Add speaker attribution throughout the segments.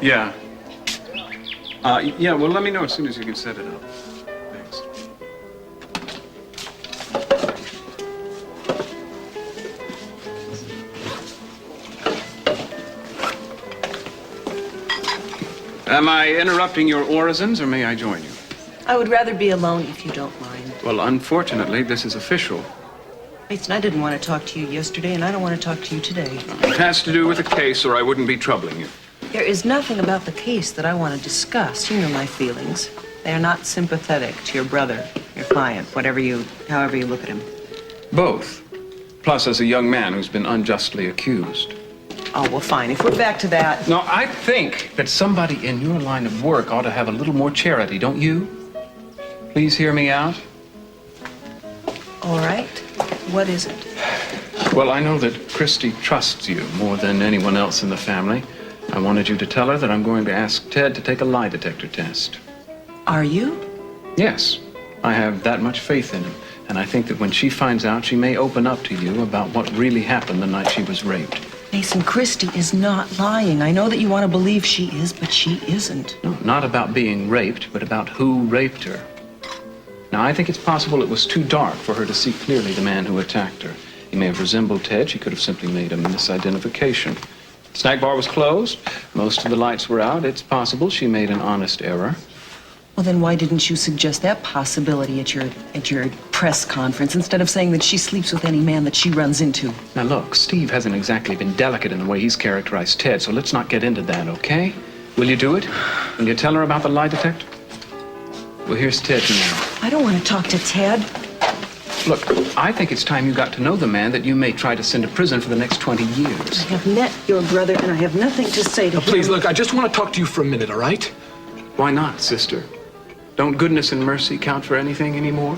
Speaker 1: Yeah. Yeah, well, let me know as soon as you can set it up. Thanks. Am I interrupting your orisons, or may I join you?
Speaker 2: I would rather be alone if you don't mind.
Speaker 1: Well, unfortunately, this is official.
Speaker 2: Mason, I didn't want to talk to you yesterday, and I don't want to talk to you today.
Speaker 1: It has to do with the case, or I wouldn't be troubling you.
Speaker 2: There is nothing about the case that I want to discuss. You know my feelings. They are not sympathetic to your brother, your client, however you look at him.
Speaker 1: Both. Plus, as a young man who's been unjustly accused.
Speaker 2: Oh, well, fine. If we're back to that...
Speaker 1: No, I think that somebody in your line of work ought to have a little more charity, don't you? Please hear me out.
Speaker 2: All right. What is it?
Speaker 1: Well, I know that Christy trusts you more than anyone else in the family. I wanted you to tell her that I'm going to ask Ted to take a lie detector test.
Speaker 2: Are you?
Speaker 1: Yes. I have that much faith in him. And I think that when she finds out, she may open up to you about what really happened the night she was raped.
Speaker 2: Mason, Christy is not lying. I know that you want to believe she is, but she isn't.
Speaker 1: No, not about being raped, but about who raped her. Now, I think it's possible it was too dark for her to see clearly the man who attacked her. He may have resembled Ted. She could have simply made a misidentification. The snack bar was closed. Most of the lights were out. It's possible she made an honest error.
Speaker 2: Well, then why didn't you suggest that possibility at your press conference instead of saying that she sleeps with any man that she runs into?
Speaker 1: Now, look, Steve hasn't exactly been delicate in the way he's characterized Ted, so let's not get into that, okay? Will you do it? Will you tell her about the lie detector? Well, here's Ted now.
Speaker 2: I don't want to talk to Ted.
Speaker 1: Look, I think it's time you got to know the man that you may try to send to prison for the next 20 years.
Speaker 2: I have met your brother, and I have nothing to say to him.
Speaker 3: Please, look, I just want to talk to you for a minute, all right?
Speaker 1: Why not, sister? Don't goodness and mercy count for anything anymore?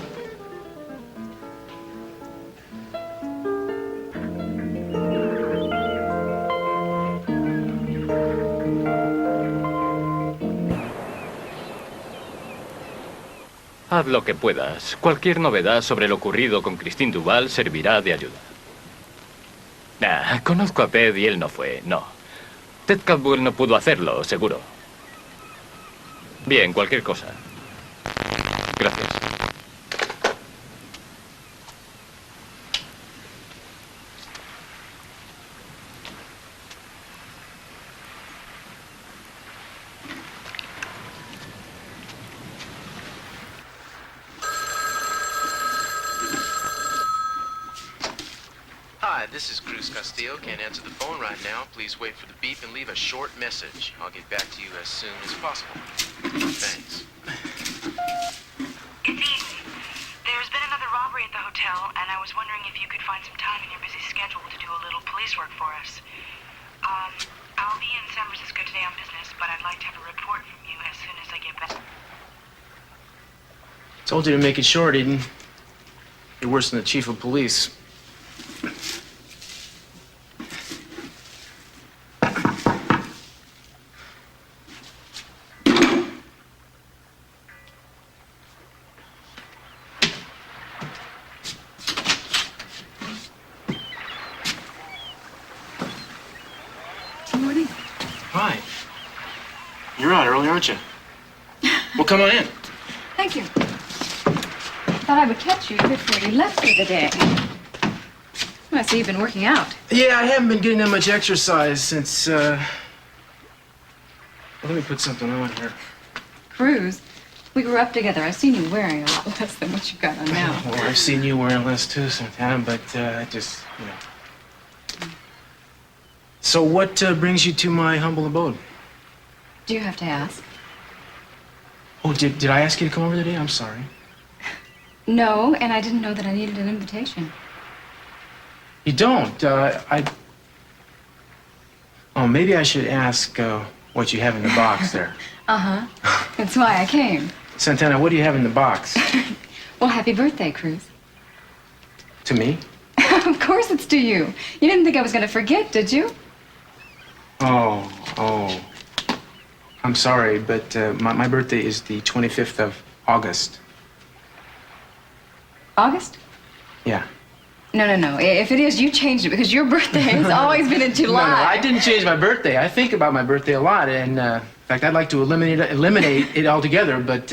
Speaker 4: Haz lo que puedas. Cualquier novedad sobre lo ocurrido con Christine Duval servirá de ayuda. Conozco a Ted y él no fue, no. Ted Cadwell no pudo hacerlo, seguro. Bien, cualquier cosa. Gracias.
Speaker 5: Hi, this is Cruz Castillo. Can't answer the phone right now. Please wait for the beep and leave a short message. I'll get back to you as soon as possible. Thanks.
Speaker 6: It's Eden. There's been another robbery at the hotel, and I was wondering if you could find some time in your busy schedule to do a little police work for us. I'll be in San Francisco today on business, but I'd like to have a report from you as soon as I get back.
Speaker 7: Told you to make it short, Eden. You're worse than the chief of police. Hi. You're out early, aren't you? Well, come on in.
Speaker 8: Thank you. Thought I would catch you before you left for the day. Well, I see you've been working out.
Speaker 7: Yeah, I haven't been getting that much exercise since, Well, let me put something on here.
Speaker 8: Cruz, we grew up together. I've seen you wearing a lot less than what you've got on now.
Speaker 7: Well, I've seen you wearing less too sometimes, but, just, you know. So what brings you to my humble abode?
Speaker 8: Do you have to ask?
Speaker 7: Oh, did I ask you to come over today? I'm sorry.
Speaker 8: No, and I didn't know that I needed an invitation.
Speaker 7: You don't? Oh, maybe I should ask what you have in the box there.
Speaker 8: Uh-huh. That's why I came.
Speaker 7: Santana, what do you have in the box?
Speaker 8: Well, happy birthday, Cruz.
Speaker 7: To me?
Speaker 8: Of course it's to you. You didn't think I was going to forget, did you?
Speaker 7: Oh. I'm sorry, but my birthday is the 25th of August.
Speaker 8: August?
Speaker 7: Yeah.
Speaker 8: No. If it is, you changed it because your birthday has always been in July.
Speaker 7: No, I didn't change my birthday. I think about my birthday a lot, and in fact, I'd like to eliminate it altogether, but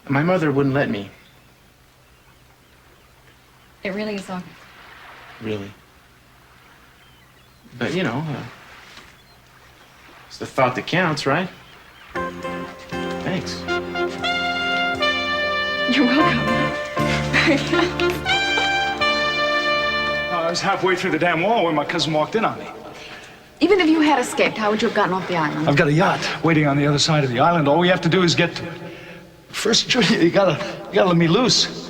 Speaker 7: my mother wouldn't let me.
Speaker 8: It really is all.
Speaker 7: Really. But, you know, it's the thought that counts, right? Thanks.
Speaker 8: You're welcome.
Speaker 3: I was halfway through the damn wall when my cousin walked in on me.
Speaker 8: Even if you had escaped, how would you have gotten off the island?
Speaker 3: I've got a yacht waiting on the other side of the island. All we have to do is get to it. First, Julia, you gotta let me loose.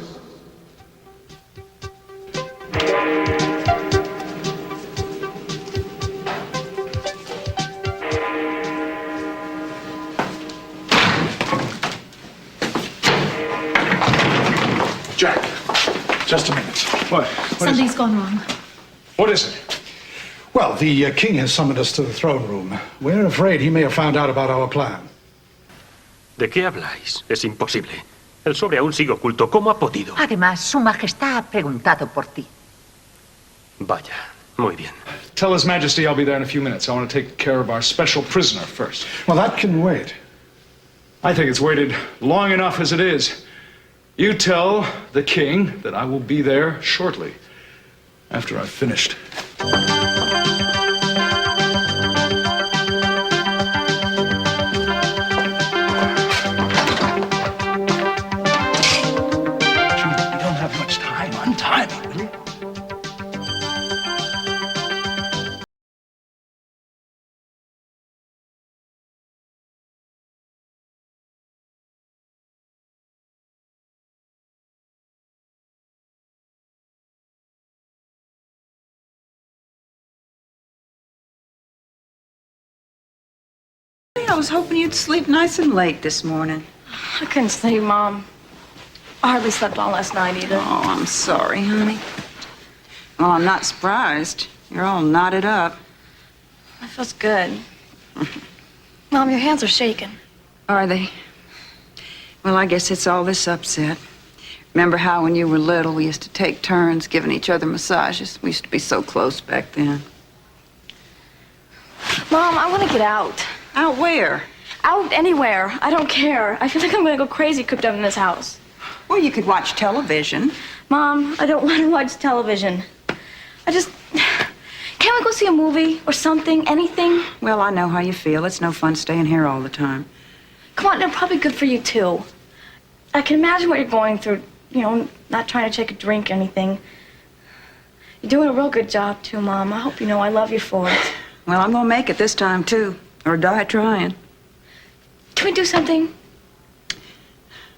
Speaker 3: Jack, just a minute. What?
Speaker 9: Something's gone wrong.
Speaker 3: What is it?
Speaker 10: Well, the king has summoned us to the throne room. We're afraid he may have found out about our plan.
Speaker 11: ¿De qué habláis? Es imposible. El sobre aún sigue oculto. ¿Cómo ha podido?
Speaker 9: Además, su majestad ha preguntado por ti.
Speaker 11: Vaya, muy bien.
Speaker 3: Tell His Majesty I'll be there in a few minutes. I want to take care of our special prisoner first.
Speaker 10: Well, that can wait.
Speaker 3: I think it's waited long enough as it is. You tell the king that I will be there shortly, after I've finished. You don't have much time. Untie me, will you?
Speaker 12: I was hoping you'd sleep nice and late this morning.
Speaker 8: I couldn't sleep, Mom. I hardly slept all last night either.
Speaker 12: Oh, I'm sorry, honey. Well, I'm not surprised. You're all knotted up.
Speaker 8: That feels good. Mom, your hands are shaking.
Speaker 12: Are they? Well, I guess it's all this upset. Remember how when you were little, we used to take turns giving each other massages? We used to be so close back then.
Speaker 8: Mom, I want to get out.
Speaker 12: Out where?
Speaker 8: Out anywhere. I don't care. I feel like I'm going to go crazy cooped up in this house.
Speaker 12: Well, you could watch television.
Speaker 8: Mom, I don't want to watch television. Can't we go see a movie or something, anything?
Speaker 12: Well, I know how you feel. It's no fun staying here all the time.
Speaker 8: Come on, they're probably good for you, too. I can imagine what you're going through, you know, not trying to take a drink or anything. You're doing a real good job, too, Mom. I hope you know I love you for it.
Speaker 12: Well, I'm gonna make it this time, too. Or die trying.
Speaker 8: Can we do something?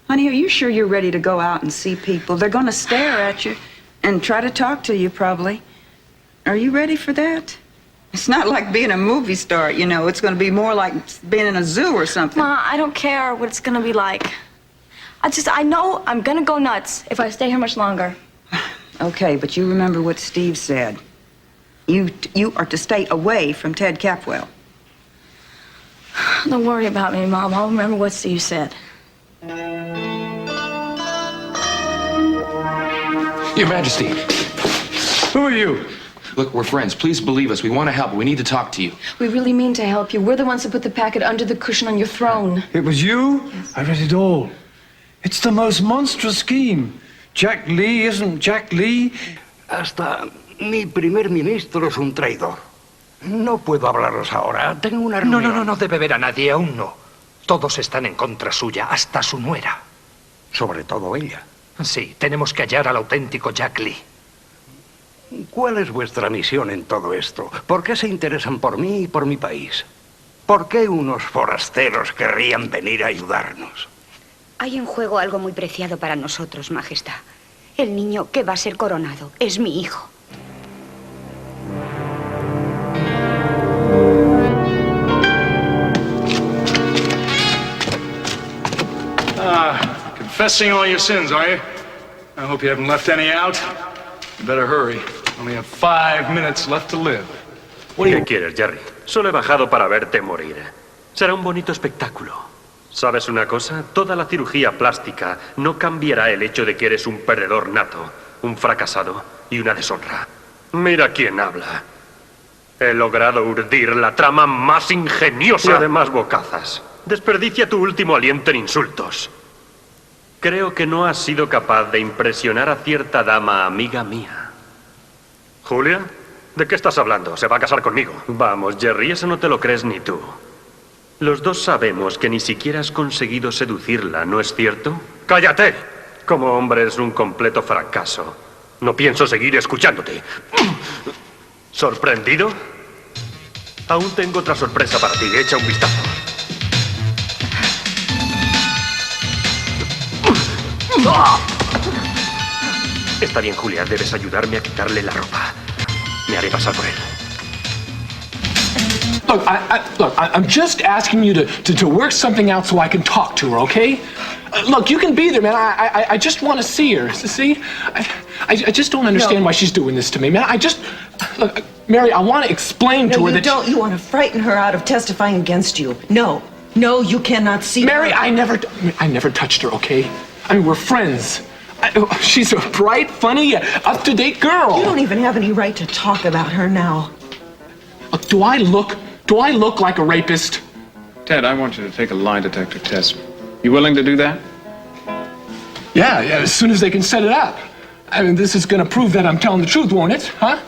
Speaker 12: Honey, are you sure you're ready to go out and see people? They're gonna stare at you and try to talk to you, probably. Are you ready for that? It's not like being a movie star, you know. It's gonna be more like being in a zoo or something.
Speaker 8: Ma, I don't care what it's gonna be like. I know I'm gonna go nuts if I stay here much longer.
Speaker 12: Okay, but you remember what Steve said. You are to stay away from Ted Capwell.
Speaker 8: Don't worry about me, Mom. I'll remember what Steve said.
Speaker 3: Your Majesty, who are you?
Speaker 5: Look, we're friends. Please believe us. We want to help. We need to talk to you.
Speaker 8: We really mean to help you. We're the ones who put the packet under the cushion on your throne.
Speaker 10: It was you? Yes. I read it all. It's the most monstrous scheme. Jack Lee isn't Jack Lee.
Speaker 13: Hasta mi primer ministro es un traidor. No puedo hablaros ahora. Tengo una reunión.
Speaker 11: No debe ver a nadie, aún no. Todos están en contra suya, hasta su nuera.
Speaker 13: Sobre todo ella.
Speaker 11: Sí, tenemos que hallar al auténtico Jack Lee.
Speaker 13: ¿Cuál es vuestra misión en todo esto? ¿Por qué se interesan por mí y por mi país? ¿Por qué unos forasteros querrían venir a ayudarnos?
Speaker 9: Hay en juego algo muy preciado para nosotros, Majestad. El niño que va a ser coronado es mi hijo.
Speaker 3: Confessing all your sins, are you? I hope you haven't left any out. You better hurry. Only have 5 minutes left to live.
Speaker 11: ¿Qué quieres, Jerry? Solo he bajado para verte morir. Será un bonito espectáculo. ¿Sabes una cosa? Toda la cirugía plástica no cambiará el hecho de que eres un perdedor nato, un fracasado. y una deshonra. Mira quién habla. He logrado urdir la trama más ingeniosa. Y además bocazas. Desperdicia tu último aliento en insultos. Creo que no has sido capaz de impresionar a cierta dama amiga mía. ¿Julia? ¿De qué estás hablando? ¿Se va a casar conmigo? Vamos, Jerry, eso no te lo crees ni tú. Los dos sabemos que ni siquiera has conseguido seducirla, ¿no es cierto? ¡Cállate! Como hombre es un completo fracaso. No pienso seguir escuchándote. ¿Sorprendido? Aún tengo otra sorpresa para ti. Echa un vistazo. Está bien, Julia. Debes ayudarme a quitarle la ropa. Me haré pasar por él.
Speaker 14: Look, I'm just asking you to work something out so I can talk to her, okay? Look, you can be there, man. I just want to see her. See? I just don't understand why she's doing this to me, man. Look, Mary, I want to explain to her that...
Speaker 2: No, you don't. You want to frighten her out of testifying against you. No, you cannot see
Speaker 14: Mary,
Speaker 2: her.
Speaker 14: I never touched her, okay? I mean, we're friends. She's a bright, funny, up-to-date girl.
Speaker 2: You don't even have any right to talk about her now.
Speaker 14: Look, do I look like a rapist?
Speaker 1: Ted, I want you to take a lie detector test. You willing to do that?
Speaker 14: Yeah, as soon as they can set it up. I mean, this is going to prove that I'm telling the truth, won't it? Huh?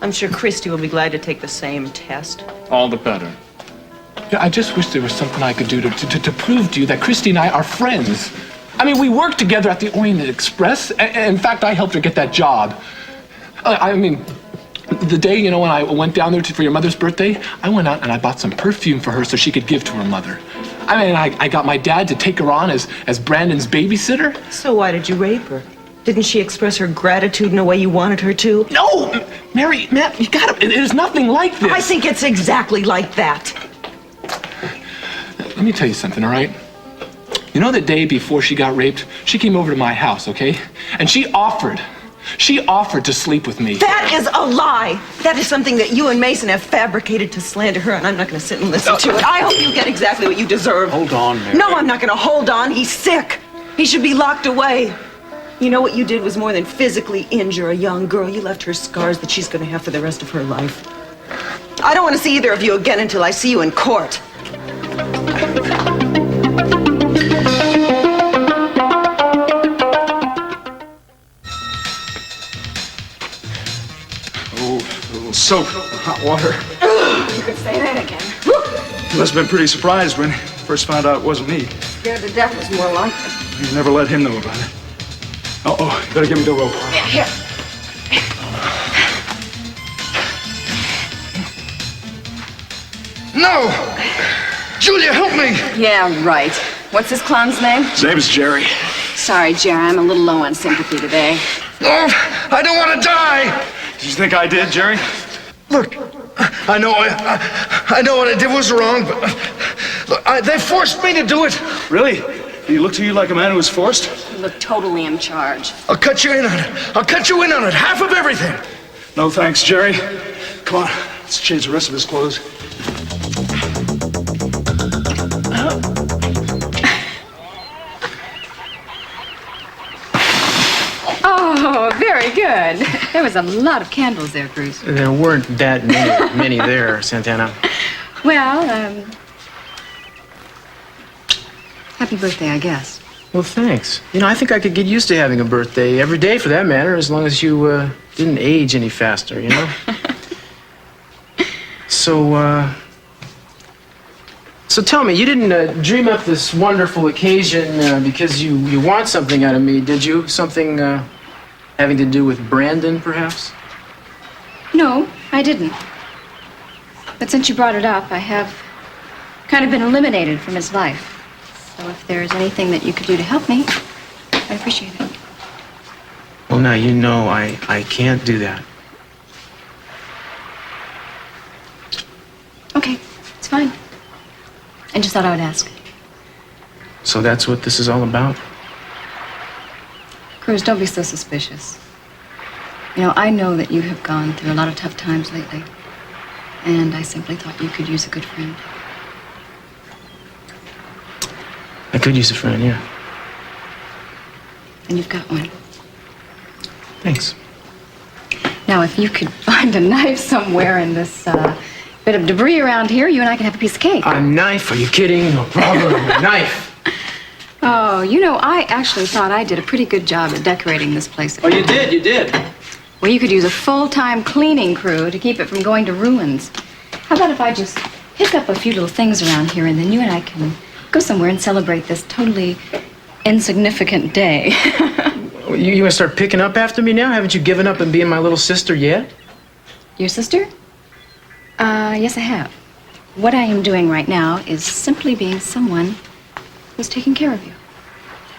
Speaker 2: I'm sure Christy will be glad to take the same test.
Speaker 1: All the better.
Speaker 14: Yeah, I just wish there was something I could do to prove to you that Christy and I are friends. I mean, we worked together at the Orient Express. In fact, I helped her get that job. I mean, the day, you know, when I went down there for your mother's birthday, I went out and I bought some perfume for her so she could give to her mother. I mean, I got my dad to take her on as Brandon's babysitter.
Speaker 2: So why did you rape her? Didn't she express her gratitude in a way you wanted her to?
Speaker 14: No! Mary, man, you gotta... It is nothing like this.
Speaker 2: I think it's exactly like that.
Speaker 14: Let me tell you something, all right? You know the day before she got raped, she came over to my house, okay? And she offered to sleep with me.
Speaker 2: That is a lie. That is something that you and Mason have fabricated to slander her, and I'm not going to sit and listen to it. I hope you get exactly what you deserve.
Speaker 1: Hold on, Mary.
Speaker 2: No, I'm not going to hold on. He's sick. He should be locked away. You know what you did was more than physically injure a young girl. You left her scars that she's going to have for the rest of her life. I don't want to see either of you again until I see you in court.
Speaker 3: Soap, hot water.
Speaker 12: You could say that again.
Speaker 3: You must have been pretty surprised when you first found out it wasn't me.
Speaker 12: Scared to death was more like it.
Speaker 3: You never let him know about it. Uh-oh, you better give me the rope.
Speaker 12: Yeah, here.
Speaker 3: No! Julia, help me!
Speaker 12: Yeah, right. What's this clown's name?
Speaker 3: His name is Jerry.
Speaker 12: Sorry, Jerry, I'm a little low on sympathy today.
Speaker 3: Oh, I don't want to die! Did you think I did, Jerry? Look, I know what I did was wrong, but look, they forced me to do it. Really? Do you look to you like a man who was forced?
Speaker 12: You look totally in charge.
Speaker 3: I'll cut you in on it. I'll cut you in on it. Half of everything. No thanks, Jerry. Come on, let's change the rest of his clothes.
Speaker 15: Oh, very good. There was a lot of candles there, Bruce.
Speaker 7: There weren't that many there, Santana.
Speaker 15: Well, happy birthday, I guess.
Speaker 7: Well, thanks. You know, I think I could get used to having a birthday every day, for that matter, as long as you didn't age any faster, you know? So tell me, you didn't dream up this wonderful occasion because you want something out of me, did you? Something having to do with Brandon, perhaps?
Speaker 15: No, I didn't. But since you brought it up, I have kind of been eliminated from his life. So if there's anything that you could do to help me, I'd appreciate it.
Speaker 7: Well, now you know I can't do that.
Speaker 15: Okay, it's fine. I just thought I would ask.
Speaker 7: So that's what this is all about?
Speaker 15: Cruz, don't be so suspicious. You know, I know that you have gone through a lot of tough times lately. And I simply thought you could use a good friend.
Speaker 7: I could use a friend, yeah.
Speaker 15: And you've got one.
Speaker 7: Thanks.
Speaker 15: Now, if you could find a knife somewhere in this bit of debris around here, you and I can have a piece of cake.
Speaker 7: A knife? Are you kidding? No problem. A knife.
Speaker 15: Oh, you know, I actually thought I did a pretty good job at decorating this place.
Speaker 7: Oh, you did? You did?
Speaker 15: Well, you could use a full-time cleaning crew to keep it from going to ruins. How about if I just pick up a few little things around here, and then you and I can go somewhere and celebrate this totally insignificant day.
Speaker 7: You gonna start picking up after me now? Haven't you given up on being my little sister yet?
Speaker 15: Your sister? Yes, I have. What I am doing right now is simply being someone who's taking care of you.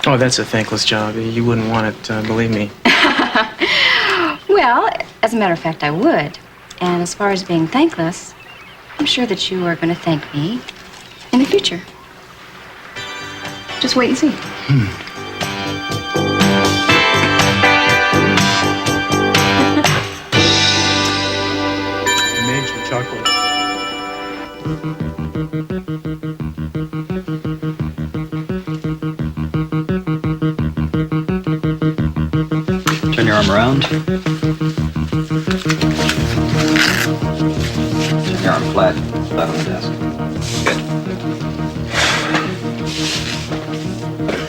Speaker 7: Oh, that's a thankless job. You wouldn't want it, believe me.
Speaker 15: Well, as a matter of fact, I would. And as far as being thankless, I'm sure that you are going to thank me in the future. Just wait and see.
Speaker 10: Major chocolate.
Speaker 16: Turn your arm around. Turn your arm flat on the desk. Good.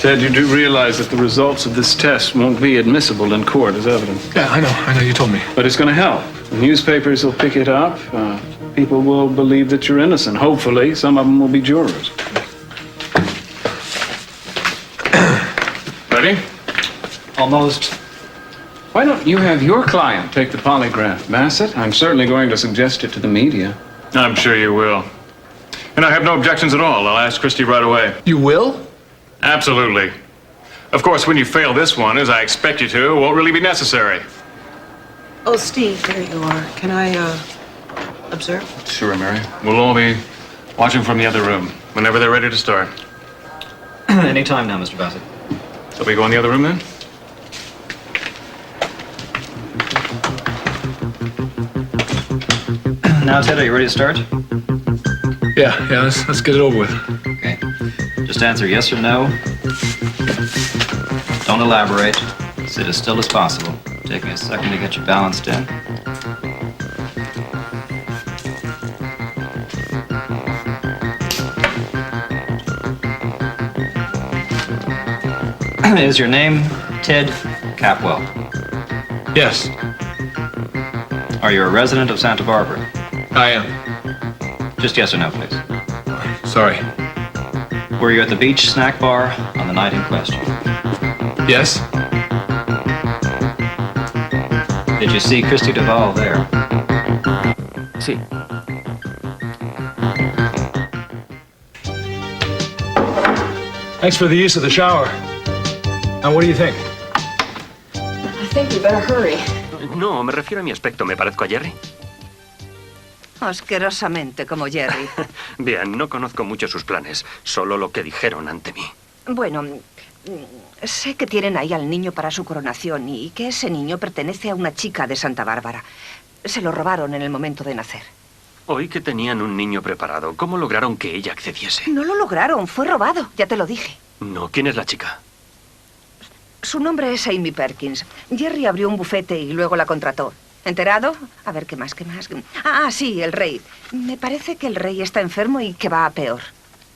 Speaker 1: Ted, you do realize that the results of this test won't be admissible in court as evidence.
Speaker 14: Yeah, I know, you told me.
Speaker 1: But it's going to help. The newspapers will pick it up. People will believe that you're innocent. Hopefully, some of them will be jurors. Ready?
Speaker 16: Almost.
Speaker 1: Why don't you have your client take the polygraph, Bassett? I'm certainly going to suggest it to the media.
Speaker 3: I'm sure you will. And I have no objections at all. I'll ask Christy right away.
Speaker 14: You will?
Speaker 3: Absolutely. Of course, when you fail this one, as I expect you to, it won't really be necessary.
Speaker 2: Oh, Steve, there you are. Can I, observe?
Speaker 3: Sure, Mary. We'll all be watching from the other room whenever they're ready to start.
Speaker 16: Any time now, Mr. Bassett.
Speaker 3: So we go in the other room then?
Speaker 16: Now, Ted, are you ready to start?
Speaker 14: Yeah, let's get it over with.
Speaker 16: Okay. Just answer yes or no. Don't elaborate. Sit as still as possible. Take me a second to get you balanced in. Is your name Ted Capwell?
Speaker 14: Yes.
Speaker 16: Are you a resident of Santa Barbara?
Speaker 14: I am.
Speaker 16: Just yes or no, please.
Speaker 14: Sorry.
Speaker 16: Were you at the beach snack bar on the night in question?
Speaker 14: Yes.
Speaker 16: Did you see Christy Duvall there?
Speaker 4: Sí.
Speaker 10: Thanks for the use of the shower. Now, what do you think?
Speaker 15: I think we better hurry.
Speaker 11: No, me refiero a mi aspecto. ¿Me parezco a Jerry?
Speaker 17: Asquerosamente como Jerry.
Speaker 11: Bien, no conozco mucho sus planes, solo lo que dijeron ante mí.
Speaker 17: Bueno, sé que tienen ahí al niño para su coronación y que ese niño pertenece a una chica de Santa Bárbara. Se lo robaron en el momento de nacer.
Speaker 11: Oí que tenían un niño preparado. ¿Cómo lograron que ella accediese?
Speaker 17: No lo lograron, fue robado, ya te lo dije.
Speaker 11: No, ¿quién es la chica?
Speaker 17: Su nombre es Amy Perkins. Jerry abrió un bufete y luego la contrató. ¿Enterado? A ver, ¿qué más? Ah, sí, el rey. Me parece que el rey está enfermo y que va a peor.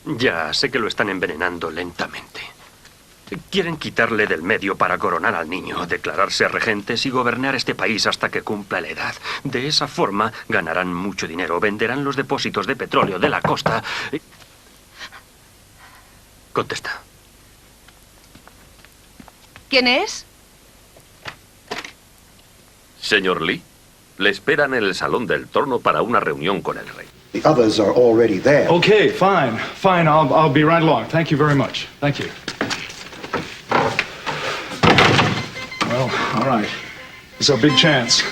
Speaker 11: Ya, sé que lo están envenenando lentamente. Quieren quitarle del medio para coronar al niño, declararse regentes y gobernar este país hasta que cumpla la edad. De esa forma ganarán mucho dinero, venderán los depósitos de petróleo de la costa. Contesta.
Speaker 17: ¿Quién es?
Speaker 18: Señor Lee, le esperan en el Salón del Trono para una reunión con el rey.
Speaker 19: The others are already there.
Speaker 10: Okay, fine. I'll be right along. Thank you very much. Thank you. Well, all right. It's our big chance.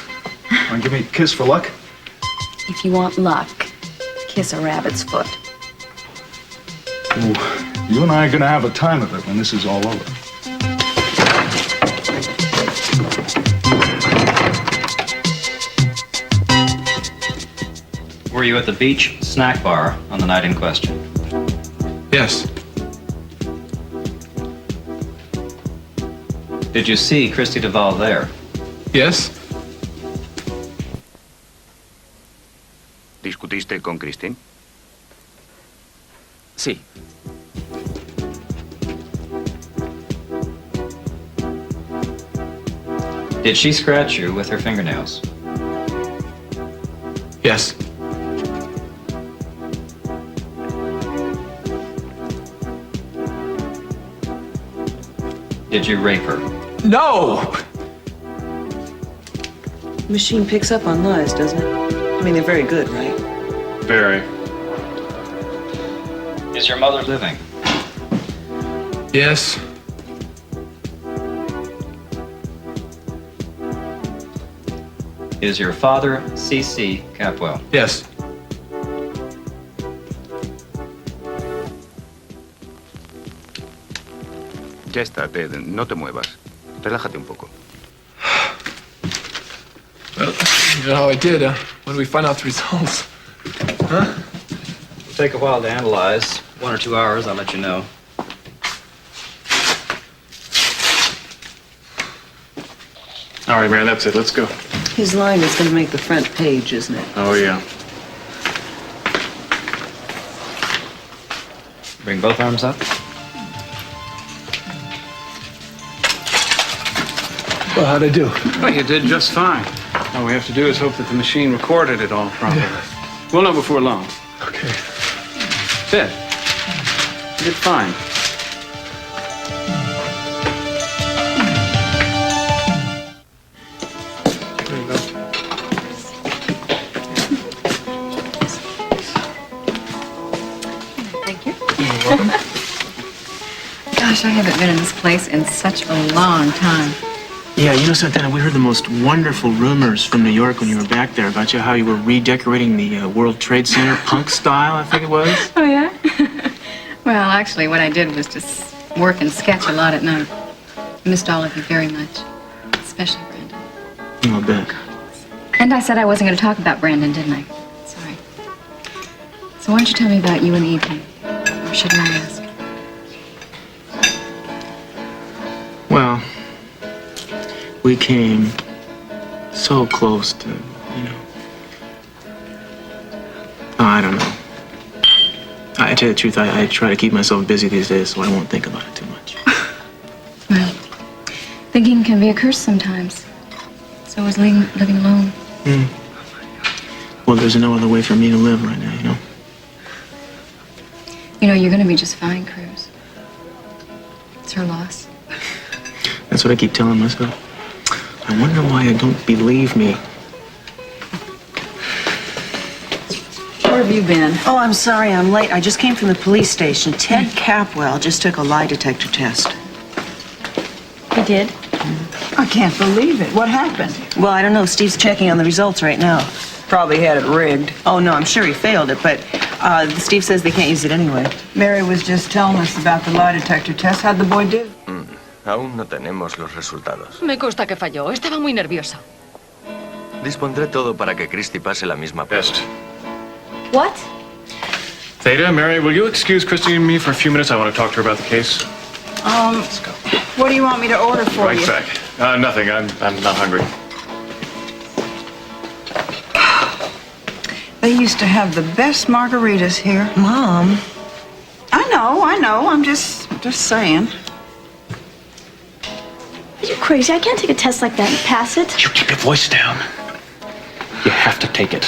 Speaker 10: Want to give me a kiss for luck?
Speaker 8: If you want luck, kiss a rabbit's foot.
Speaker 10: Ooh, you and I are going to have a time of it when this is all over.
Speaker 16: Were you at the beach snack bar on the night in question?
Speaker 14: Yes.
Speaker 16: Did you see Christy Duvall there?
Speaker 14: Yes.
Speaker 20: ¿Discutiste con Christine?
Speaker 4: Sí.
Speaker 16: Did she scratch you with her fingernails?
Speaker 14: Yes.
Speaker 16: Did you rape her?
Speaker 14: No!
Speaker 2: Machine picks up on lies, doesn't it? I mean, they're very good, right?
Speaker 14: Very.
Speaker 16: Is your mother living?
Speaker 14: Yes.
Speaker 16: Is your father C.C. Capwell?
Speaker 14: Yes.
Speaker 20: Ya está, Ted. No te muevas. Relájate un poco.
Speaker 14: Well, you know how I did. When do we find out the results? Huh?
Speaker 16: It'll take a while to analyze. 1 or 2 hours, I'll let you know.
Speaker 1: All right, Mary, that's it. Let's go.
Speaker 2: His line is going to make the front page, isn't it?
Speaker 1: Oh, yeah.
Speaker 16: Bring both arms up.
Speaker 10: Well, how'd I do?
Speaker 1: Well, you did just fine. All we have to do is hope that the machine recorded it all properly.
Speaker 10: Yeah.
Speaker 1: We'll know before long.
Speaker 10: Okay.
Speaker 1: Ted, you did fine. There you go.
Speaker 15: Thank you.
Speaker 1: You're welcome.
Speaker 15: Gosh, I haven't been in this place in such a long time.
Speaker 7: Yeah, you know, Santana, we heard the most wonderful rumors from New York when you were back there about how you were redecorating the World Trade Center punk style, I think it was.
Speaker 15: Oh, yeah? Well, actually, what I did was just work and sketch a lot at night. I missed all of you very much, especially Brandon.
Speaker 7: I'll bet.
Speaker 15: And I said I wasn't going to talk about Brandon, didn't I? Sorry. So why don't you tell me about you in the evening? Or shouldn't I ask?
Speaker 7: Well, we came so close to, you know. Oh, I don't know. I tell you the truth, I try to keep myself busy these days so I won't think about it too much.
Speaker 15: Well, thinking can be a curse sometimes. So is living alone.
Speaker 7: Well, there's no other way for me to live right now, you know?
Speaker 15: You know, you're going to be just fine, Cruz. It's her loss.
Speaker 7: That's what I keep telling myself. I wonder why I don't believe me.
Speaker 12: Where have you been?
Speaker 2: Oh, I'm sorry, I'm late. I just came from the police station. Ted Capwell just took a lie detector test.
Speaker 8: He did?
Speaker 12: I can't believe it. What happened?
Speaker 2: Well, I don't know. Steve's checking on the results right now.
Speaker 12: Probably had it rigged.
Speaker 2: Oh, no, I'm sure he failed it, but Steve says they can't use it anyway.
Speaker 12: Mary was just telling us about the lie detector test. How'd the boy do?
Speaker 21: Aún no tenemos los resultados.
Speaker 22: Me consta que falló. Estaba muy nerviosa.
Speaker 21: Dispondré todo para que Christy pase la misma prueba.
Speaker 8: What?
Speaker 1: Theta, Mary, will you excuse Christy and me for a few minutes? I want to talk to her about the case.
Speaker 12: Let's go. What do you want me to order for
Speaker 1: Right
Speaker 12: you?
Speaker 1: back. Nothing. I'm not hungry.
Speaker 12: They used to have the best margaritas here.
Speaker 2: Mom.
Speaker 12: I know. I'm just saying.
Speaker 8: Are you crazy? I can't take a test like that and pass it.
Speaker 1: You keep your voice down. You have to take it.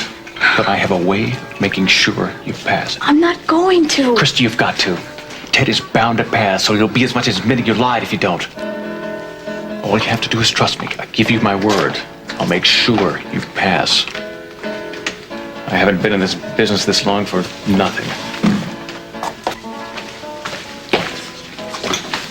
Speaker 1: But I have a way of making sure you pass it.
Speaker 8: I'm not going to.
Speaker 1: Christy, you've got to. Ted is bound to pass, so it'll be as much as admitting you lied if you don't. All you have to do is trust me. I give you my word. I'll make sure you pass. I haven't been in this business this long for nothing.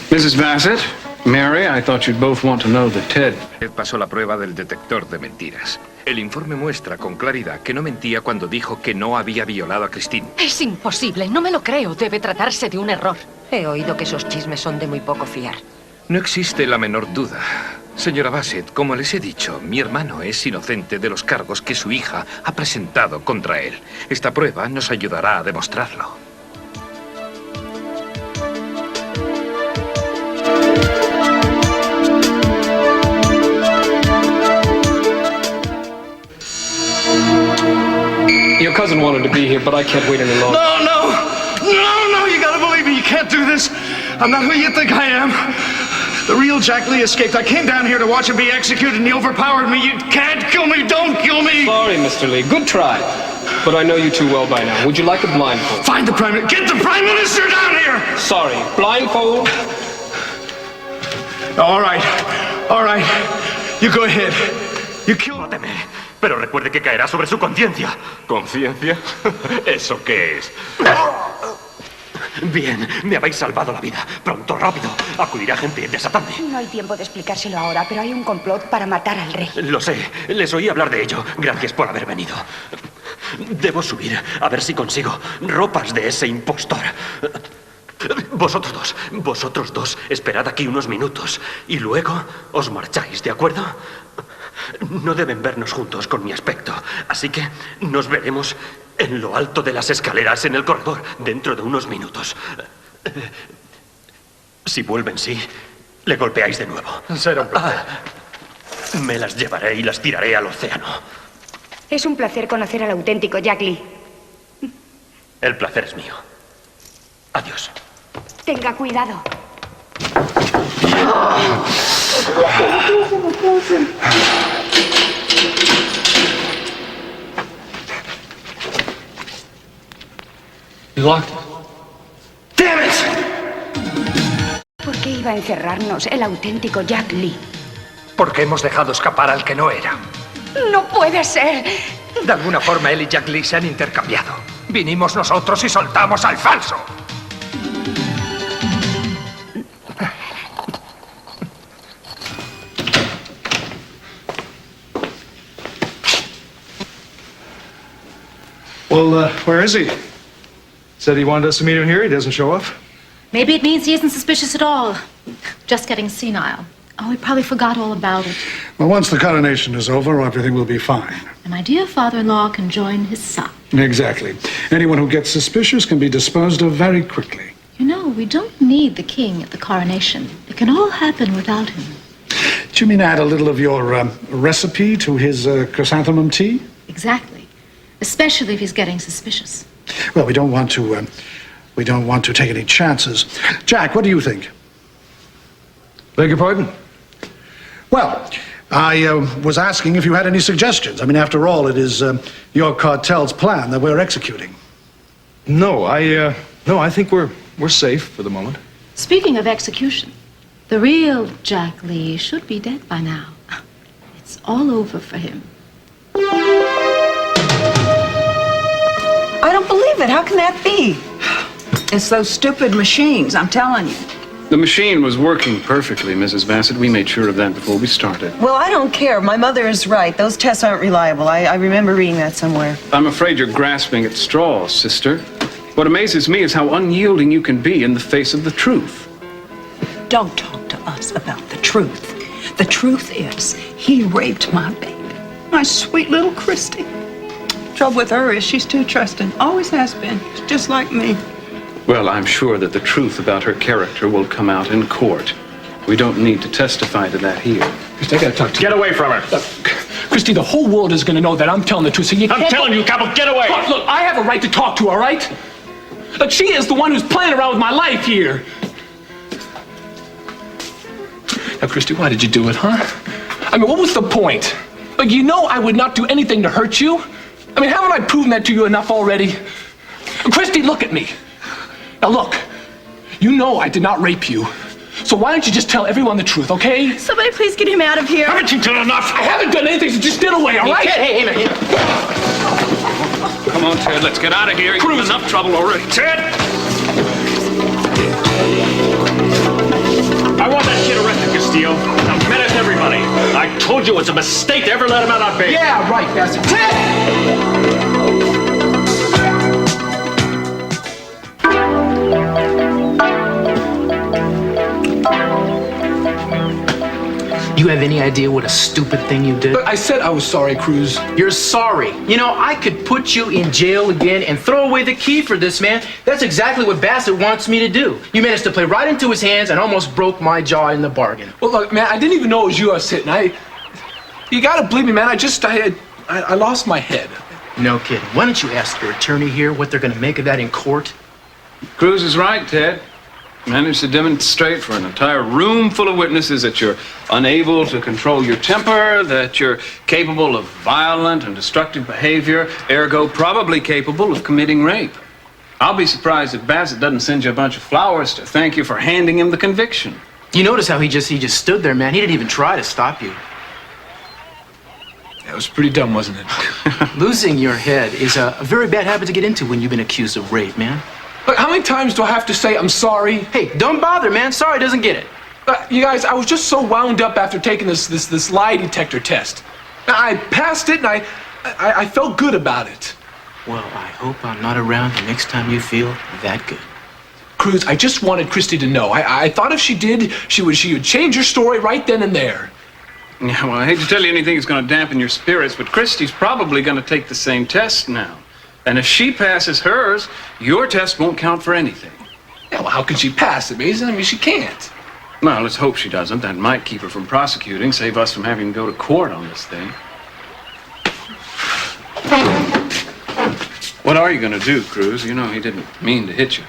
Speaker 1: Mrs. Bassett, Mary, I thought you'd both want to know that Ted
Speaker 18: Pasó la prueba del detector de mentiras. El informe muestra con claridad que no mentía cuando dijo que no había violado a Christine.
Speaker 22: Es imposible. No me lo creo. Debe tratarse de un error.
Speaker 17: He oído que esos chismes son de muy poco fiar.
Speaker 18: No existe la menor duda. Señora Bassett, como les he dicho, mi hermano es inocente de los cargos que su hija ha presentado contra él. Esta prueba nos ayudará a demostrarlo.
Speaker 1: You
Speaker 5: your cousin wanted to be here, but I can't wait any longer.
Speaker 3: No, you gotta believe me. You can't do this. I'm not who you think I am. The real Jack Lee escaped. I came down here to watch him be executed, and he overpowered me. You can't kill me. Don't kill me.
Speaker 5: Sorry, Mr. Lee. Good try. But I know you too well by now. Would you like a blindfold?
Speaker 3: Find the Prime Minister. Get the Prime Minister down here.
Speaker 5: Sorry. Blindfold?
Speaker 3: All right. You go ahead. You kill...
Speaker 11: Máteme, pero recuerde que caerá sobre su conciencia.
Speaker 18: ¿Conciencia? ¿Eso qué es?
Speaker 11: Bien, me habéis salvado la vida. Pronto, rápido. Acudirá gente desatadme.
Speaker 9: No hay tiempo de explicárselo ahora, pero hay un complot para matar al rey.
Speaker 11: Lo sé, les oí hablar de ello. Gracias por haber venido. Debo subir a ver si consigo ropas de ese impostor. Vosotros dos, esperad aquí unos minutos y luego os marcháis, ¿de acuerdo? No deben vernos juntos con mi aspecto, así que nos veremos en lo alto de las escaleras en el corredor dentro de unos minutos. Si vuelven, sí, le golpeáis de nuevo.
Speaker 3: Será un placer.
Speaker 11: Me las llevaré y las tiraré al océano.
Speaker 9: Es un placer conocer al auténtico Jack Lee.
Speaker 11: El placer es mío. Adiós.
Speaker 9: Tenga cuidado.
Speaker 5: You locked it.
Speaker 3: Damn it!
Speaker 9: ¿Por qué iba a encerrarnos el auténtico Jack Lee?
Speaker 6: Porque hemos dejado escapar al que no era.
Speaker 9: ¡No puede ser!
Speaker 6: De alguna forma, él y Jack Lee se han intercambiado. Vinimos nosotros y soltamos al falso.
Speaker 3: Well, where is he? Said he wanted us to meet him here. He doesn't show up.
Speaker 23: Maybe it means he isn't suspicious at all. Just getting senile. Oh, he probably forgot all about it.
Speaker 10: Well, once the coronation is over, everything will be fine.
Speaker 23: And my dear father-in-law can join his son.
Speaker 10: Exactly. Anyone who gets suspicious can be disposed of very quickly.
Speaker 23: You know, we don't need the king at the coronation. It can all happen without him.
Speaker 10: Do you mean add a little of your recipe to his chrysanthemum tea?
Speaker 23: Exactly. Especially if he's getting suspicious.
Speaker 10: Well, we don't want to take any chances. Jack, what do you think?
Speaker 3: Beg your pardon?
Speaker 10: Well, I was asking if you had any suggestions. I mean, after all, it is your cartel's plan that we're executing.
Speaker 3: No, I think we're safe for the moment.
Speaker 23: Speaking of execution, the real Jack Lee should be dead by now. It's all over for him.
Speaker 12: I don't believe it. How can that be? It's those stupid machines, I'm telling you.
Speaker 1: The machine was working perfectly, Mrs. Bassett. We made sure of that before we started.
Speaker 2: Well, I don't care. My mother is right. Those tests aren't reliable. I remember reading that somewhere.
Speaker 1: I'm afraid you're grasping at straws, sister. What amazes me is how unyielding you can be in the face of the truth.
Speaker 12: Don't talk to us about the truth. The truth is, he raped my baby. My sweet little Christy. Trouble with her is she's too trusting. Always has been. She's just like me.
Speaker 1: Well, I'm sure that the truth about her character will come out in court. We don't need to testify to that here.
Speaker 5: Christy, I gotta talk to you.
Speaker 14: Get away from her. Christy, the whole world is gonna know that I'm telling the truth, so you can't...
Speaker 11: I'm telling you, Capo, get away!
Speaker 14: Look, I have a right to talk to her, all right? Look, she is the one who's playing around with my life here. Now, Christy, why did you do it, huh? I mean, what was the point? Like, you know I would not do anything to hurt you. I mean, haven't I proven that to you enough already? Christy, look at me. Now, look, you know I did not rape you. So why don't you just tell everyone the truth, okay?
Speaker 8: Somebody please get him out of here.
Speaker 14: Haven't you done enough? I haven't done anything, so just get away, all right?
Speaker 1: Hey, come on, Ted, let's get out of here. You're in enough trouble already.
Speaker 11: Ted! I want that kid arrested, Castillo. Now, menace everybody. I told you it was a mistake to ever let him out on bail.
Speaker 14: Yeah, right, bastard. Ted!
Speaker 7: You have any idea what a stupid thing you did?
Speaker 14: But I said I was sorry, Cruz.
Speaker 7: You're sorry. You know, I could put you in jail again and throw away the key for this, man. That's exactly what Bassett wants me to do. You managed to play right into his hands and almost broke my jaw in the bargain.
Speaker 14: Well, look, man, I didn't even know it was you I was hitting. You gotta believe me, man. I lost my head.
Speaker 7: No kidding. Why don't you ask your attorney here what they're going to make of that in court?
Speaker 1: Cruz is right, Ted. Managed to demonstrate for an entire room full of witnesses that you're unable to control your temper, that you're capable of violent and destructive behavior, ergo probably capable of committing rape. I'll be surprised if Bassett doesn't send you a bunch of flowers to thank you for handing him the conviction.
Speaker 7: You notice how he just stood there, man. He didn't even try to stop you.
Speaker 14: That was pretty dumb, wasn't it?
Speaker 7: Losing your head is a very bad habit to get into when you've been accused of rape, man.
Speaker 14: Look, how many times do I have to say I'm sorry?
Speaker 7: Hey, don't bother, man. Sorry doesn't get it.
Speaker 14: You guys, I was just so wound up after taking this lie detector test. I passed it, and I felt good about it.
Speaker 7: Well, I hope I'm not around the next time you feel that good.
Speaker 14: Cruz, I just wanted Christy to know. I thought if she did, she would change her story right then and there.
Speaker 1: Yeah, well, I hate to tell you anything that's going to dampen your spirits, but Christy's probably going to take the same test now. And if she passes hers, your test won't count for anything.
Speaker 14: Yeah, well, how could she pass it, Mesa? I mean, she can't.
Speaker 1: Well, let's hope she doesn't. That might keep her from prosecuting, save us from having to go to court on this thing. What are you going to do, Cruz? You know he didn't mean to hit you.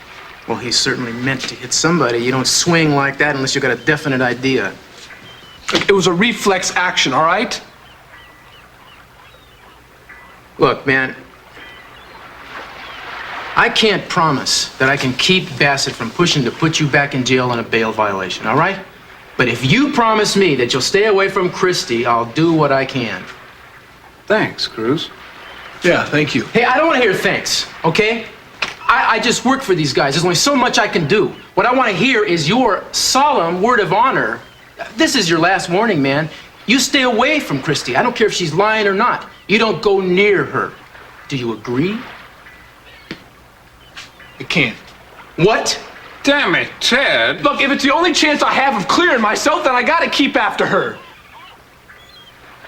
Speaker 7: Well, he certainly meant to hit somebody. You don't swing like that unless you've got a definite idea.
Speaker 14: It was a reflex action, all right?
Speaker 7: Look, man, I can't promise that I can keep Bassett from pushing to put you back in jail on a bail violation, all right? But if you promise me that you'll stay away from Christy, I'll do what I can.
Speaker 1: Thanks, Cruz.
Speaker 14: Yeah, thank you.
Speaker 7: Hey, I don't want to hear thanks, okay? I just work for these guys. There's only so much I can do. What I want to hear is your solemn word of honor. This is your last warning, man. You stay away from Christy. I don't care if she's lying or not. You don't go near her. Do you agree?
Speaker 14: I can't.
Speaker 7: What?
Speaker 1: Damn it, Ted.
Speaker 14: Look, if it's the only chance I have of clearing myself, then I gotta keep after her.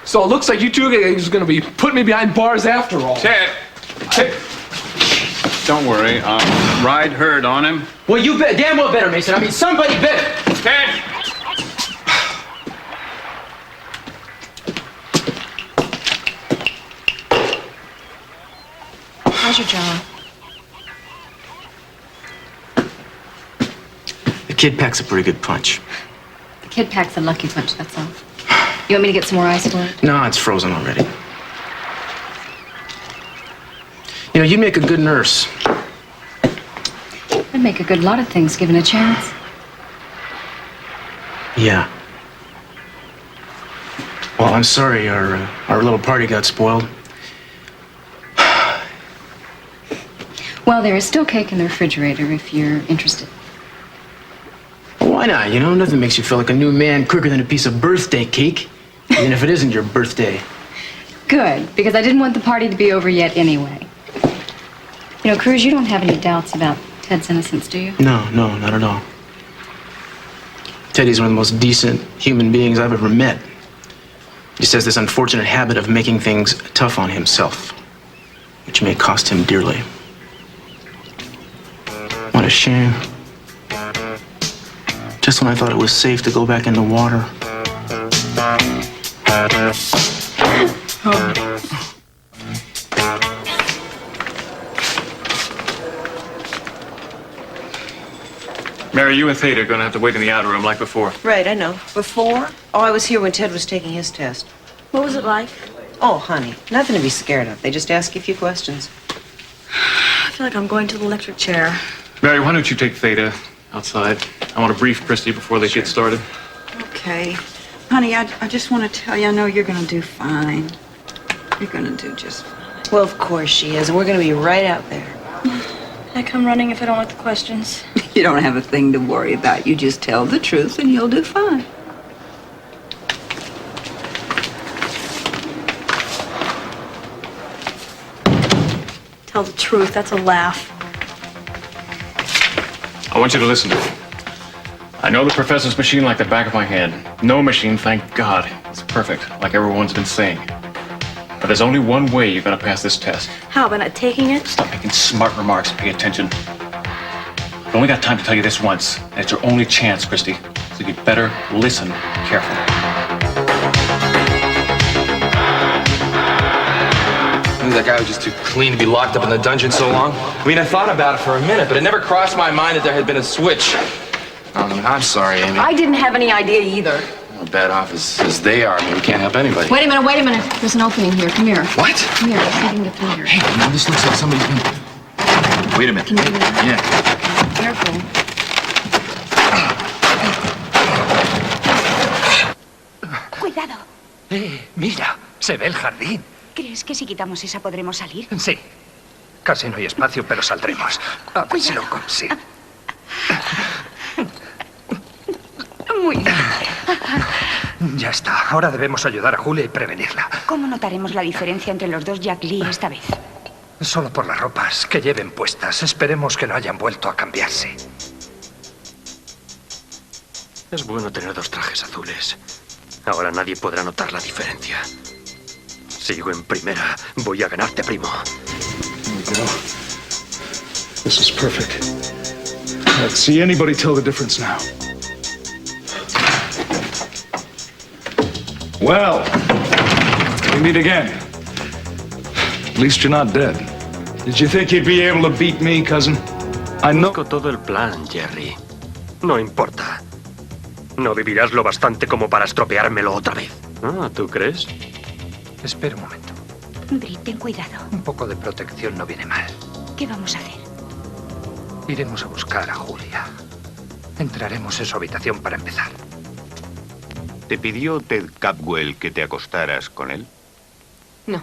Speaker 14: So it looks like you two are gonna be putting me behind bars after all.
Speaker 1: Ted. Don't worry, I'll ride herd on him.
Speaker 7: Well, you damn well better, Mason. I mean, somebody better.
Speaker 1: Ted!
Speaker 15: How's your jaw?
Speaker 7: The kid packs a pretty good punch.
Speaker 15: The kid packs a lucky punch, that's all. You want me to get some more ice for it?
Speaker 7: No, it's frozen already. You know, you make a good nurse.
Speaker 15: I'd make a good lot of things given a chance.
Speaker 7: Yeah. Well, I'm sorry our little party got spoiled.
Speaker 15: Well, there is still cake in the refrigerator if you're interested.
Speaker 7: Why not? You know, nothing makes you feel like a new man quicker than a piece of birthday cake, even if it isn't your birthday.
Speaker 15: Good, because I didn't want the party to be over yet anyway. You know, Cruz, you don't have any doubts about Ted's innocence, do you?
Speaker 7: No, not at all. Teddy's one of the most decent human beings I've ever met. He just has this unfortunate habit of making things tough on himself, which may cost him dearly. What a shame. Just when I thought it was safe to go back in the water.
Speaker 3: Mary, you and Theta are going to have to wait in the outer room like before.
Speaker 2: Right, I know. Before? Oh, I was here when Ted was taking his test.
Speaker 8: What was it like?
Speaker 2: Oh, honey, nothing to be scared of. They just ask you a few questions.
Speaker 8: I feel like I'm going to the electric chair.
Speaker 3: Mary, why don't you take Theta outside? I want to brief Christy before they get started.
Speaker 12: Okay. Honey, I just want to tell you, I know you're going to do fine. You're going to do just fine.
Speaker 2: Well, of course she is, and we're going to be right out there.
Speaker 8: I come running if I don't like the questions.
Speaker 12: You don't have a thing to worry about. You just tell the truth and you'll do fine.
Speaker 8: Tell the truth, that's a laugh.
Speaker 3: I want you to listen to me. I know the professor's machine like the back of my hand. No machine, thank God, is perfect, like everyone's been saying. But there's only one way you're going to pass this test.
Speaker 8: How, by not taking it?
Speaker 3: Stop making smart remarks. Pay attention. I've only got time to tell you this once, and it's your only chance, Christy. So you better listen carefully.
Speaker 4: knew that guy was just too clean to be locked up in the dungeon so long. I mean, I thought about it for a minute, but it never crossed my mind that there had been a switch. I'm sorry, Amy.
Speaker 22: I didn't have any idea either.
Speaker 4: Bad off as they are, I mean, we can't help anybody.
Speaker 15: Wait a minute. There's an opening here. Come here.
Speaker 4: What?
Speaker 15: Come here. See if you can get through here.
Speaker 4: Hey, now this looks like somebody's been... Wait a minute.
Speaker 15: Can you do that?
Speaker 4: Yeah.
Speaker 15: Careful.
Speaker 9: Cuidado.
Speaker 6: Mira, se ve el jardín.
Speaker 9: ¿Crees que si quitamos esa podremos salir?
Speaker 6: Sí. Casi no hay espacio, pero saldremos. A ver si lo consigo.
Speaker 9: Muy bien.
Speaker 6: Ya está. Ahora debemos ayudar a Julia y prevenirla.
Speaker 9: ¿Cómo notaremos la diferencia entre los dos Jack Lee esta vez?
Speaker 6: Solo por las ropas que lleven puestas. Esperemos que no hayan vuelto a cambiarse.
Speaker 11: Es bueno tener dos trajes azules. Ahora nadie podrá notar la diferencia. Sigo en primera. Voy a ganarte, primo.
Speaker 10: There we go. This is perfect. Let's see anybody tell the difference now. Well, we meet again. At least you're not dead. Did you think you'd be able to beat me, cousin? I know.
Speaker 11: Conozco todo el plan, Jerry. No importa. No vivirás lo bastante como para estropeármelo otra vez. Ah, ¿tú crees?
Speaker 6: Espera un momento.
Speaker 9: Brit, ten cuidado.
Speaker 6: Un poco de protección no viene mal.
Speaker 9: ¿Qué vamos a hacer?
Speaker 6: Iremos a buscar a Julia. Entraremos en su habitación para empezar.
Speaker 20: ¿Te pidió Ted Capwell que te acostaras con él?
Speaker 15: No.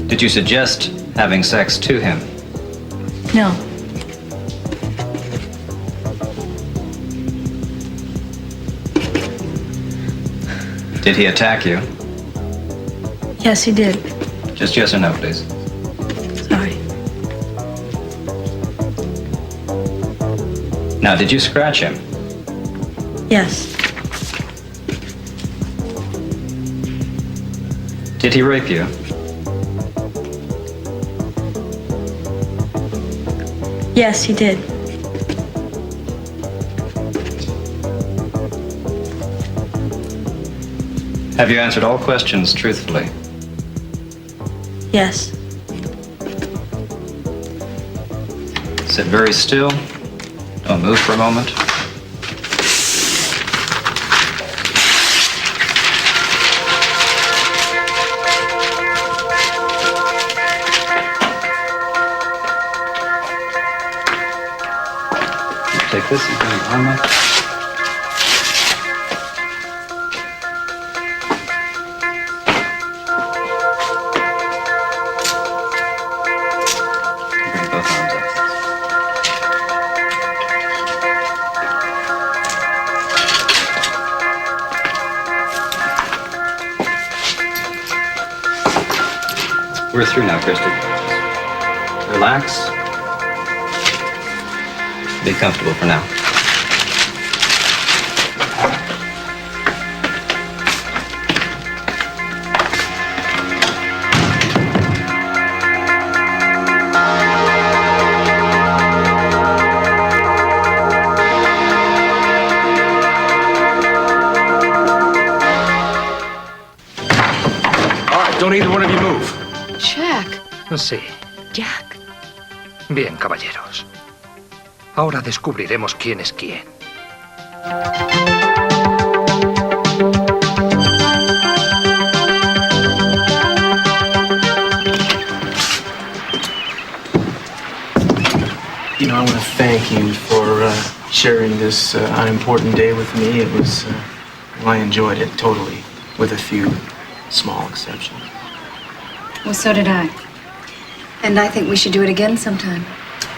Speaker 16: Did you suggest having sex to him?
Speaker 8: No.
Speaker 16: Did he attack you?
Speaker 8: Yes, he did.
Speaker 16: Just yes or no, please.
Speaker 8: Sorry.
Speaker 16: Now, did you scratch him?
Speaker 8: Yes.
Speaker 16: Did he rape you?
Speaker 8: Yes, he did.
Speaker 16: Have you answered all questions truthfully?
Speaker 8: Yes.
Speaker 16: Sit very still. Don't move for a moment. Take this and put your arm up. Bring both arms up. We're through now, Christy. Relax. Be comfortable for now.
Speaker 3: All right, don't either one of you move.
Speaker 15: Jack.
Speaker 6: Sí.
Speaker 9: Jack.
Speaker 6: Bien, caballeros. Ahora descubriremos quién es quién.
Speaker 7: You know, I want to thank you for sharing this unimportant day with me. It was, well, I enjoyed it totally, with a few small exceptions.
Speaker 15: Well, so did I. And I think we should do it again sometime.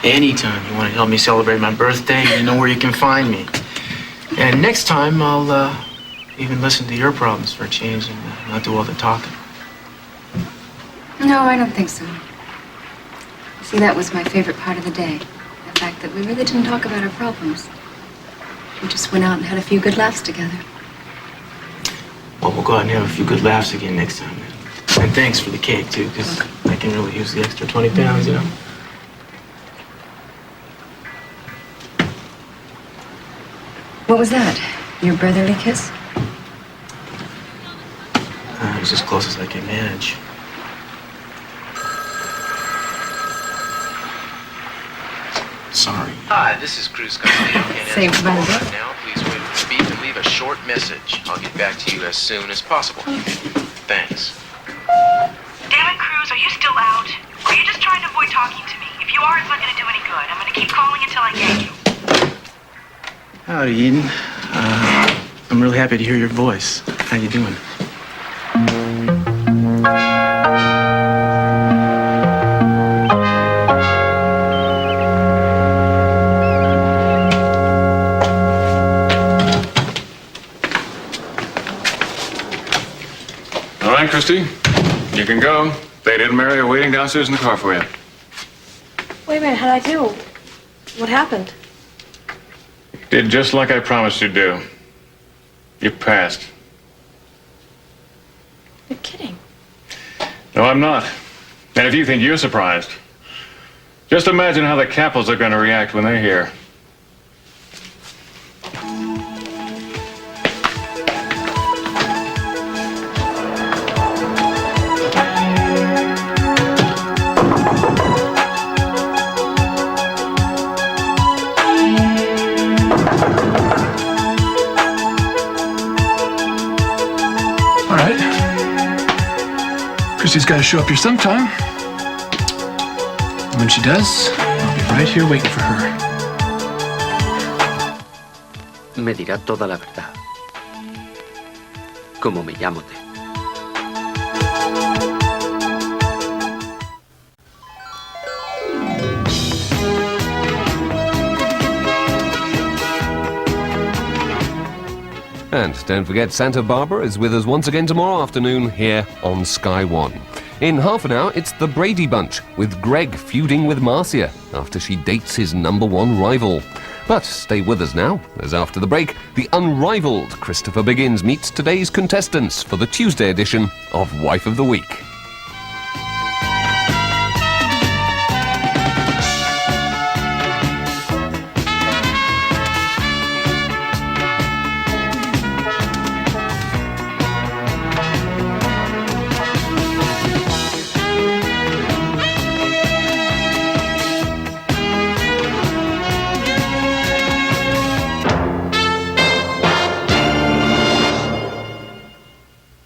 Speaker 7: Anytime you want to help me celebrate my birthday, you know where you can find me. And next time, I'll even listen to your problems for a change and not do all the talking.
Speaker 15: No, I don't think so. See, that was my favorite part of the day. The fact that we really didn't talk about our problems. We just went out and had a few good laughs together.
Speaker 7: Well, we'll go out and have a few good laughs again next time. And thanks for the cake, too, because I can really use the extra 20 pounds, you know?
Speaker 15: What was that? Your brotherly kiss?
Speaker 13: That was as close as I can manage. Sorry.
Speaker 7: Hi, this is Cruz Castillo.
Speaker 15: Same Bárbara.
Speaker 7: Right now, please wait for the beep and leave a short message. I'll get back to you as soon as possible. Thanks.
Speaker 19: Damn it, Cruz, are you still out? Or are you just trying to avoid talking to me? If you are, it's not going to do any good. I'm going to keep calling until I get you.
Speaker 13: Howdy, Eden. I'm really happy to hear your voice. How you doing?
Speaker 10: All right, Christy, you can go. Thade and Mary are waiting downstairs in the car for you.
Speaker 8: Wait a minute, how'd I do? What happened?
Speaker 10: Did just like I promised you'd do. You passed.
Speaker 8: You're kidding.
Speaker 10: No, I'm not. And if you think you're surprised, just imagine how the Capples are going to react when they hear.
Speaker 14: All right. Christy's got to show up here sometime. And when she does, I'll be right here waiting for her.
Speaker 21: Me dirá toda la verdad. Como me llamo Ted.
Speaker 24: And don't forget, Santa Barbara is with us once again tomorrow afternoon here on Sky One. In half an hour, it's the Brady Bunch, with Greg feuding with Marcia after she dates his #1 rival. But stay with us now, as after the break, the unrivaled Christopher Biggins meets today's contestants for the Tuesday edition of Wife of the Week.